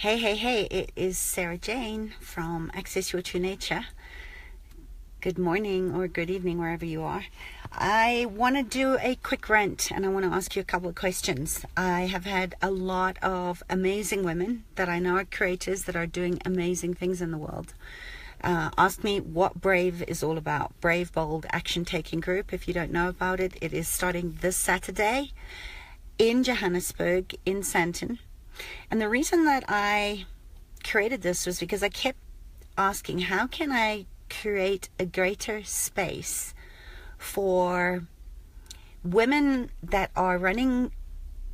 Hey, it is Sarah Jane from Access Your True Nature. Good morning or good evening, wherever you are. I want to do a quick rant and I want to ask you a couple of questions. I have had a lot of amazing women that I know are creators that are doing amazing things in the world. Ask me what Brave is all about. Brave, Bold, Action-Taking Group. If you don't know about it, it is starting this Saturday in Johannesburg, in Sandton. And the reason that I created this was because I kept asking, how can I create a greater space for women that are running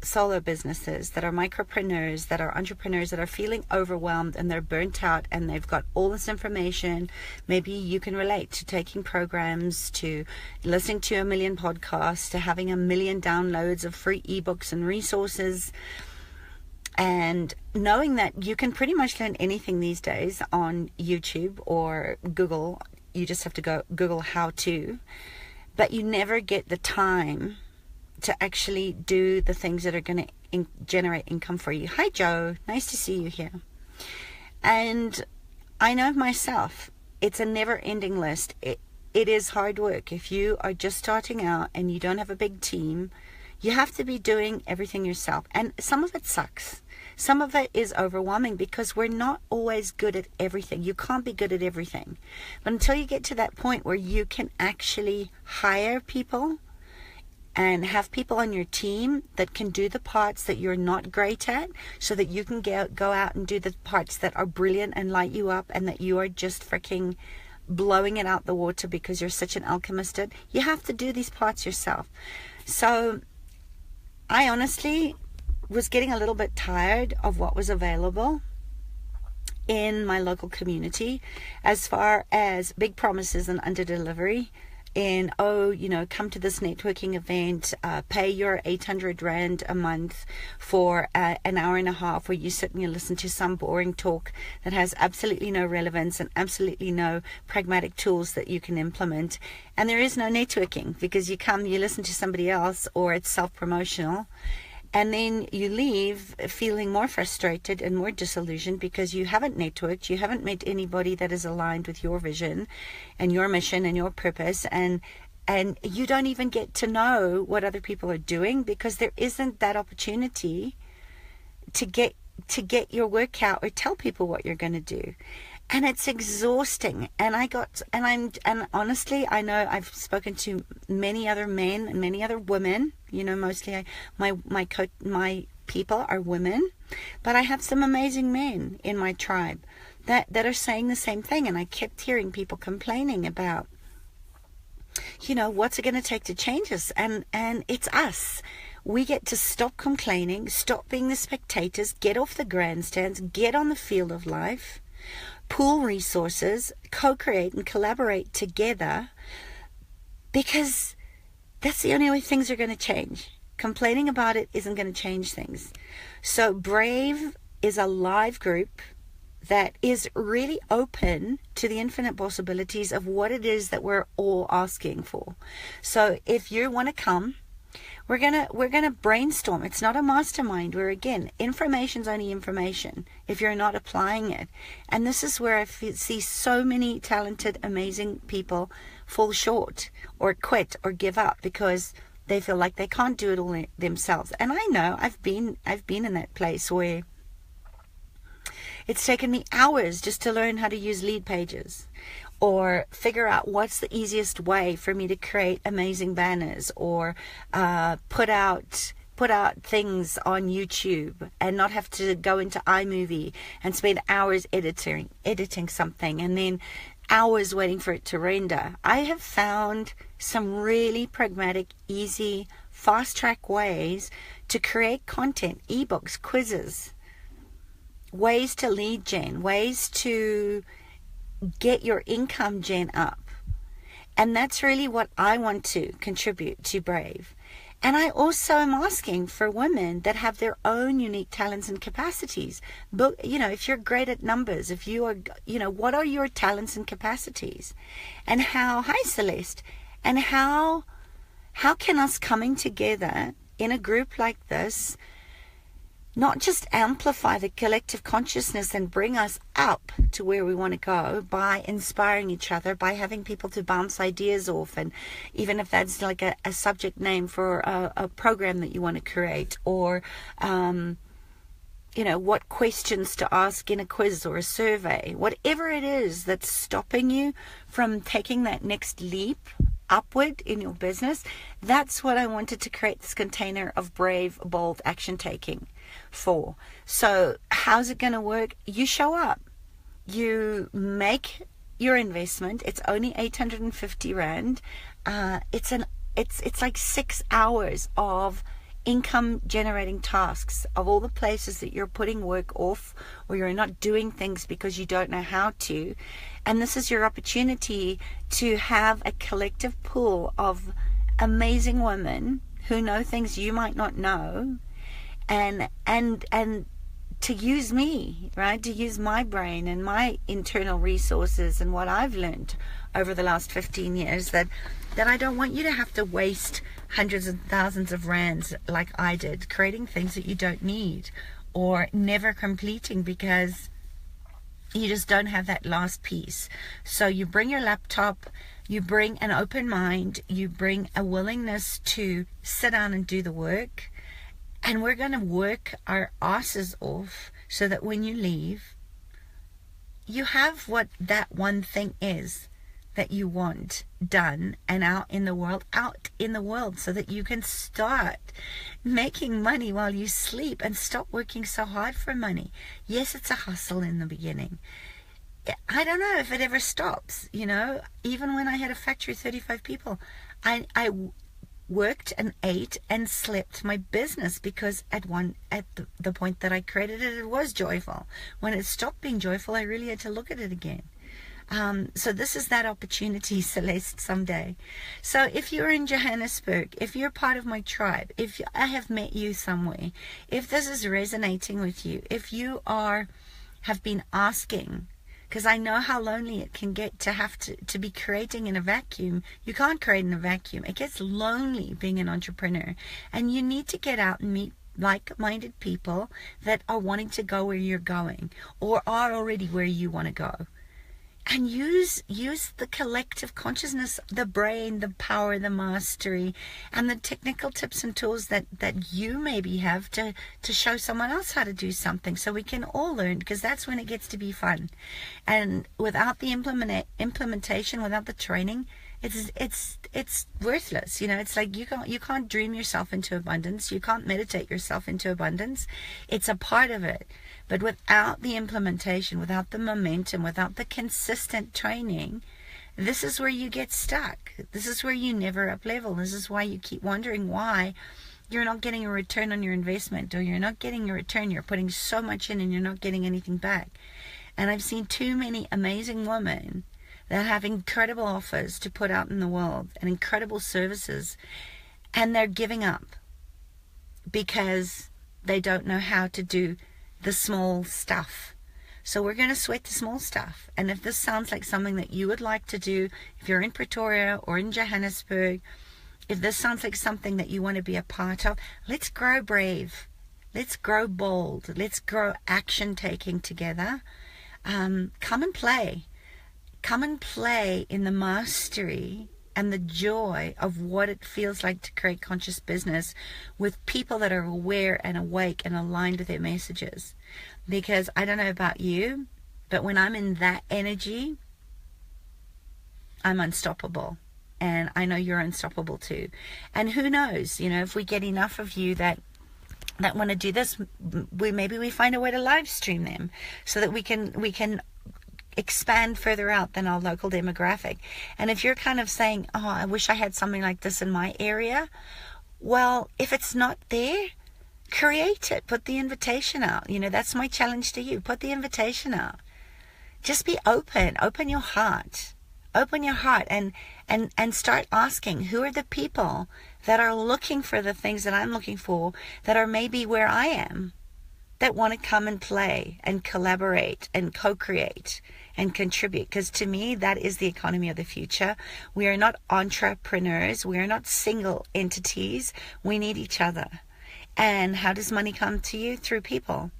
solo businesses, that are micropreneurs, that are entrepreneurs, that are feeling overwhelmed and they're burnt out and they've got all this information. Maybe you can relate to taking programs, to listening to 1 million podcasts, to having 1 million downloads of free ebooks and resources, and knowing that you can pretty much learn anything these days on YouTube or Google. You just have to go Google how to, but you never get the time to actually do the things that are going to generate income for you. Hi Joe, nice to see you here. And I know myself, it's a never-ending list. It is hard work. If you are just starting out and you don't have a big team, you have to be doing everything yourself. And some of it sucks. Some of it is overwhelming because we're not always good at everything. You can't be good at everything. But until you get to that point where you can actually hire people and have people on your team that can do the parts that you're not great at, so that you can go out and do the parts that are brilliant and light you up, and that you are just freaking blowing it out the water because you're such an alchemist at, you have to do these parts yourself. So I honestly was getting a little bit tired of what was available in my local community as far as big promises and under delivery in, come to this networking event, pay your 800 Rand a month for an hour and a half where you sit and you listen to some boring talk that has absolutely no relevance and absolutely no pragmatic tools that you can implement. And there is no networking because you listen to somebody else, or it's self-promotional. And then you leave feeling more frustrated and more disillusioned because you haven't networked, you haven't met anybody that is aligned with your vision and your mission and your purpose, and you don't even get to know what other people are doing because there isn't that opportunity to get your work out or tell people what you're going to do. And it's exhausting. And honestly, I know I've spoken to many other men and many other women. Mostly my people are women, but I have some amazing men in my tribe that are saying the same thing. And I kept hearing people complaining about, what's it going to take to change us? And it's us. We get to stop complaining, stop being the spectators, get off the grandstands, get on the field of life, pool resources, co-create and collaborate together, because that's the only way things are going to change. Complaining about it isn't going to change things. So Brave is a live group that is really open to the infinite possibilities of what it is that we're all asking for. So if you want to come, we're gonna brainstorm. It's not a mastermind. Information's only information if you're not applying it. And this is where I see so many talented, amazing people fall short or quit or give up because they feel like they can't do it all themselves. And I know I've been in that place where it's taken me hours just to learn how to use lead pages, or figure out what's the easiest way for me to create amazing banners, or put out things on YouTube and not have to go into iMovie and spend hours editing something and then hours waiting for it to render. I have found some really pragmatic, easy, fast-track ways to create content, ebooks, quizzes, ways to lead gen, ways to get your income gen up. And that's really what I want to contribute to Brave. And I also am asking for women that have their own unique talents and capacities. But, if you're great at numbers, if you are, what are your talents and capacities? And hi Celeste, and how can us coming together in a group like this not just amplify the collective consciousness and bring us up to where we want to go by inspiring each other, by having people to bounce ideas off, and even if that's like a subject name for a program that you want to create, or what questions to ask in a quiz or a survey, whatever it is that's stopping you from taking that next leap upward in your business, that's what I wanted to create this container of brave, bold action taking for. So how's it going to work? You show up, you make your investment. It's only 850 Rand. It's like 6 hours of income generating tasks, of all the places that you're putting work off, or you're not doing things because you don't know how to. And this is your opportunity to have a collective pool of amazing women who know things you might not know, and to use me, right? To use my brain and my internal resources and what I've learned over the last 15 years, that I don't want you to have to waste hundreds of thousands of rands like I did, creating things that you don't need, or never completing because you just don't have that last piece. So you bring your laptop, you bring an open mind, you bring a willingness to sit down and do the work, and we're going to work our asses off so that when you leave, you have what that one thing is that you want done and out in the world, so that you can start making money while you sleep and stop working so hard for money. Yes, it's a hustle in the beginning. I don't know if it ever stops. Even when I had a factory of 35 people, I worked and ate and slept my business, because at the point that I created it, it was joyful. When it stopped being joyful, I really had to look at it again. So this is that opportunity, Celeste, someday. So if you're in Johannesburg, if you're part of my tribe, if I have met you somewhere, if this is resonating with you, if you have been asking, because I know how lonely it can get to have to be creating in a vacuum. You can't create in a vacuum. It gets lonely being an entrepreneur, and you need to get out and meet like-minded people that are wanting to go where you're going, or are already where you want to go. And use the collective consciousness, the brain, the power, the mastery, and the technical tips and tools that you maybe have to show someone else how to do something, so we can all learn, because that's when it gets to be fun. And without the implementation, without the training, it's worthless. It's like you can't dream yourself into abundance. You can't meditate yourself into abundance. It's a part of it. But without the implementation, without the momentum, without the consistent training, this is where you get stuck. This is where you never up level. This is why you keep wondering why you're not getting a return on your investment, or you're not getting a return. You're putting so much in and you're not getting anything back. And I've seen too many amazing women that have incredible offers to put out in the world and incredible services, and they're giving up because they don't know how to do the small stuff. So we're going to sweat the small stuff. And if this sounds like something that you would like to do, if you're in Pretoria or in Johannesburg, if this sounds like something that you want to be a part of, let's grow brave. Let's grow bold. Let's grow action taking together. Come and play. Come and play in the mastery and the joy of what it feels like to create conscious business with people that are aware and awake and aligned with their messages. Because I don't know about you, but when I'm in that energy, I'm unstoppable. And I know you're unstoppable too. And who knows, if we get enough of you that want to do this, maybe we find a way to live stream them so that we can expand further out than our local demographic. And if you're kind of saying, oh, I wish I had something like this in my area, well, if it's not there, create it. Put the invitation out. That's my challenge to you. Put the invitation out. Just be open. Open your heart. Open your heart and start asking, who are the people that are looking for the things that I'm looking for, that are maybe where I am, that want to come and play and collaborate and co-create and contribute. Because to me, that is the economy of the future. We are not entrepreneurs. We are not single entities. We need each other. And how does money come to you? Through people.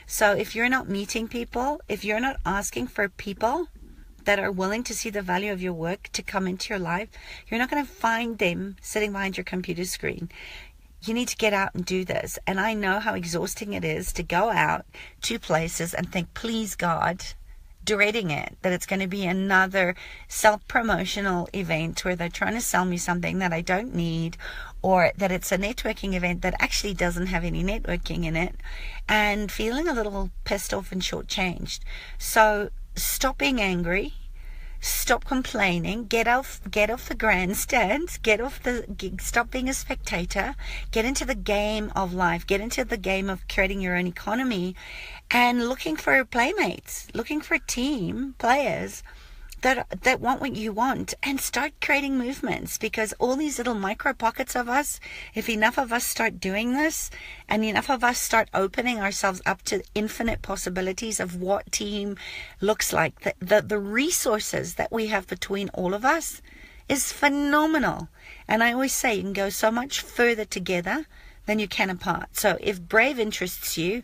So if you're not meeting people, if you're not asking for people that are willing to see the value of your work to come into your life, you're not going to find them sitting behind your computer screen. You need to get out and do this. And I know how exhausting it is to go out to places and think, please God, dreading it, that it's going to be another self-promotional event where they're trying to sell me something that I don't need, or that it's a networking event that actually doesn't have any networking in it, and feeling a little pissed off and shortchanged. So stop being angry. Stop complaining. Get off the grandstand. Stop being a spectator. Get into the game of life. Get into the game of creating your own economy, and looking for playmates, looking for team players that want what you want, and start creating movements. Because all these little micro pockets of us, if enough of us start doing this, and enough of us start opening ourselves up to infinite possibilities of what team looks like, the resources that we have between all of us is phenomenal. And I always say you can go so much further together than you can apart. So if Brave interests you,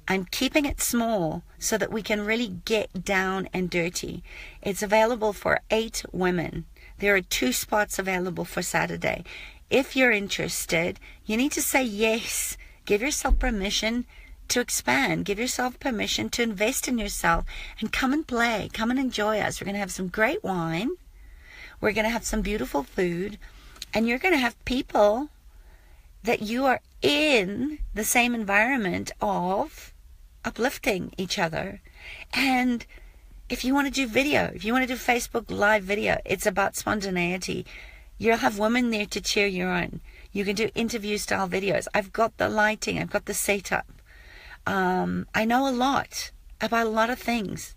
I'm keeping it small so that we can really get down and dirty. It's available for 8 women. There are 2 spots available for Saturday. If you're interested, you need to say yes. Give yourself permission to expand. Give yourself permission to invest in yourself, and come and play. Come and enjoy us. We're going to have some great wine. We're going to have some beautiful food. And you're going to have people that you are in the same environment of, uplifting each other. And if you want to do video, if you want to do Facebook live video, it's about spontaneity. You'll have women there to cheer you on. You can do interview style videos. I've got the lighting, I've got the setup. I know a lot about a lot of things,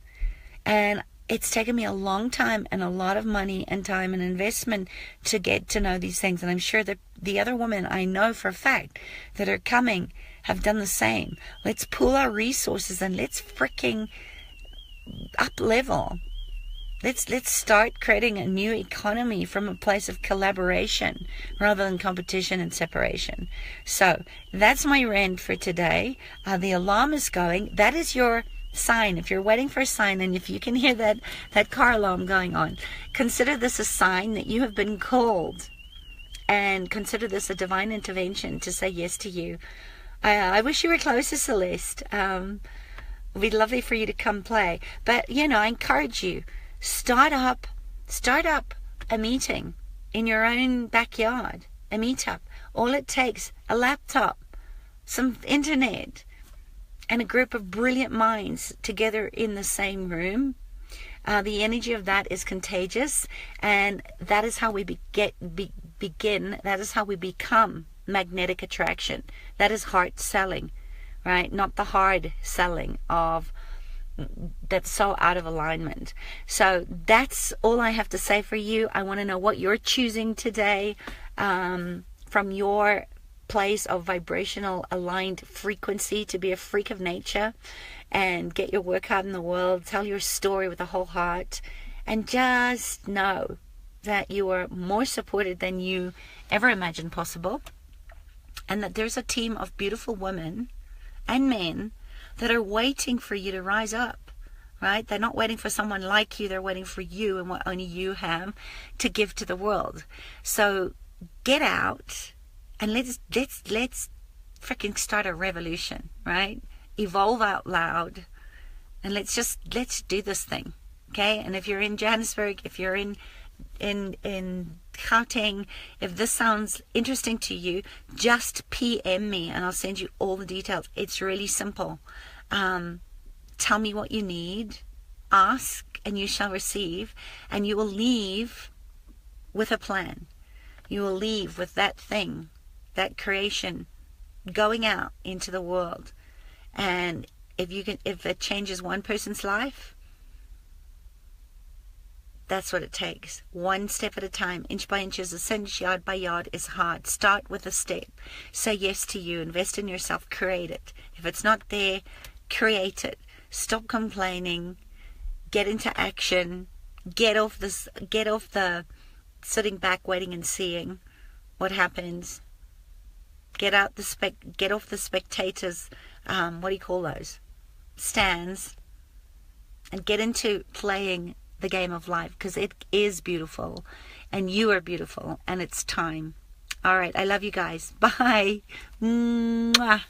and it's taken me a long time and a lot of money and time and investment to get to know these things. And I'm sure that the other women I know for a fact that are coming have done the same. Let's pool our resources and let's freaking up level. Let's start creating a new economy from a place of collaboration rather than competition and separation. So that's my rant for today. The alarm is going. That is your sign. If you're waiting for a sign, and if you can hear that car alarm going on, consider this a sign that you have been called, and consider this a divine intervention to say yes to you. I wish you were closer, Celeste. It'd be lovely for you to come play. But, I encourage you, start up a meeting in your own backyard, a meetup. All it takes, a laptop, some internet, and a group of brilliant minds together in the same room. The energy of that is contagious, and that is how we begin. That is how we become magnetic attraction. That is heart selling, right? Not the hard selling of that's so out of alignment. So that's all I have to say for you. I want to know what you're choosing today from your place of vibrational aligned frequency to be a freak of nature and get your work out in the world. Tell your story with a whole heart, and just know that you are more supported than you ever imagined possible, and that there's a team of beautiful women and men that are waiting for you to rise up, right? They're not waiting for someone like you. They're waiting for you and what only you have to give to the world. So get out and let's freaking start a revolution, right? Evolve out loud, and let's do this thing, okay? And if you're in Johannesburg, if you're in Gauteng, if this sounds interesting to you, just PM me and I'll send you all the details. It's really simple. Tell me what you need, ask and you shall receive, and you will leave with a plan. You will leave with that thing, that creation, going out into the world. And if it changes one person's life, that's what it takes. One step at a time, inch by inch is a cinch, yard by yard is hard. Start with a step. Say yes to you. Invest in yourself. Create it. If it's not there, create it. Stop complaining. Get into action. Get off the sitting back, waiting and seeing what happens. Get off the spectators, what do you call those? Stands, and get into playing the game of life, because it is beautiful and you are beautiful and it's time. All right, I love you guys. Bye. Mwah.